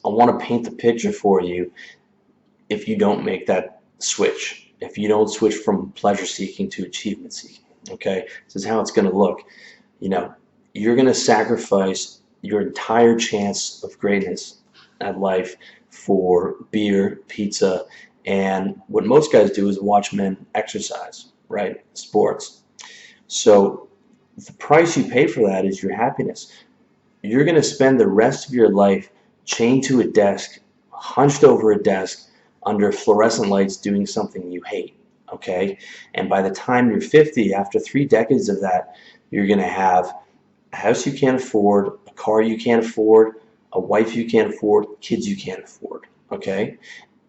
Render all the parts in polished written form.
I want to paint the picture for you if you don't make that switch, if you don't switch from pleasure seeking to achievement seeking. Okay, this is how it's going to look. You know, you're going to sacrifice your entire chance of greatness at life for beer, pizza, and what most guys do is watch men exercise, right? Sports. So the price you pay for that is your happiness. You're going to spend the rest of your life chained to a desk, hunched over a desk, under fluorescent lights doing something you hate, okay? And by the time you're 50, after 3 decades of that, you're going to have a house you can't afford, a car you can't afford, a wife you can't afford, kids you can't afford, okay?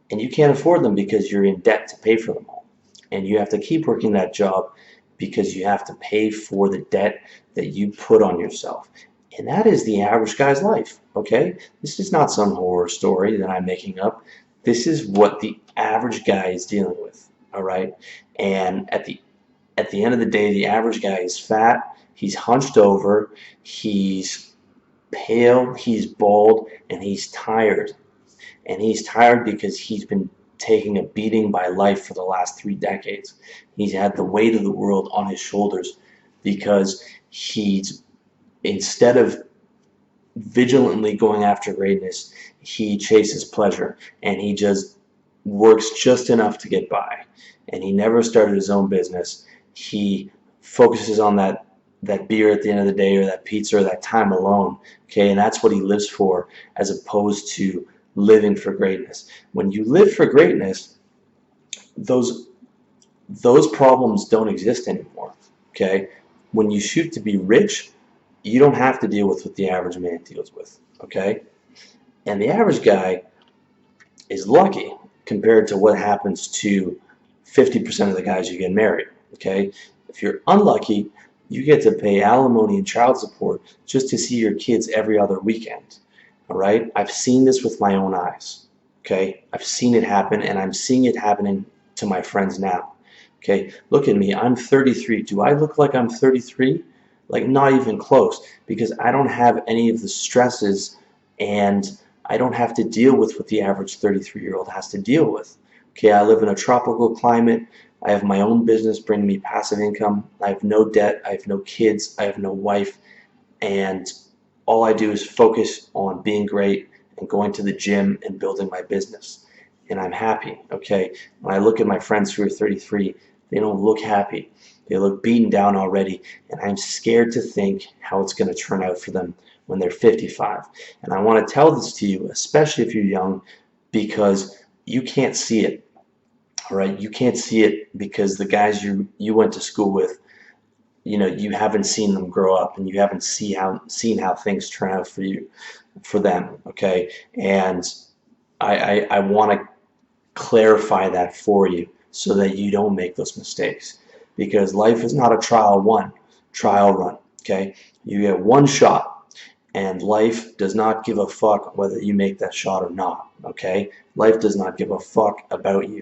And you can't afford them because you're in debt to pay for them all. And you have to keep working that job because you have to pay for the debt that you put on yourself. And that is the average guy's life, okay? This is not some horror story that I'm making up. This is what the average guy is dealing with, all right? And at the end of the day, the average guy is fat, he's hunched over, he's pale, he's bald, and he's tired. And he's tired because he's been taking a beating by life for the last 3 decades. He's had the weight of the world on his shoulders because he's, instead of vigilantly going after greatness, he chases pleasure, and he just works just enough to get by. And he never started his own business. He focuses on that beer at the end of the day, or that pizza, or that time alone, okay? And that's what he lives for, as opposed to living for greatness. When you live for greatness, those problems don't exist anymore, okay? When you shoot to be rich, you don't have to deal with what the average man deals with, okay? And the average guy is lucky compared to what happens to 50% of the guys you get married, okay? If you're unlucky, you get to pay alimony and child support just to see your kids every other weekend, all right? I've seen this with my own eyes, okay? I've seen it happen, and I'm seeing it happening to my friends now, okay? Look at me, I'm 33. Do I look like I'm 33? Like, not even close, because I don't have any of the stresses, and I don't have to deal with what the average 33-year-old has to deal with. Okay, I live in a tropical climate. I have my own business bringing me passive income. I have no debt. I have no kids. I have no wife. And all I do is focus on being great and going to the gym and building my business. And I'm happy, okay? When I look at my friends who are 33, they don't look happy. They look beaten down already, and I'm scared to think how it's going to turn out for them when they're 55. And I want to tell this to you, especially if you're young, because you can't see it, all right? You can't see it because the guys you went to school with, you know, you haven't seen them grow up, and you haven't seen how things turn out for them, okay? And I want to clarify that for you so that you don't make those mistakes. Because life is not a trial run, okay? You get one shot, and life does not give a fuck whether you make that shot or not, okay? Life does not give a fuck about you.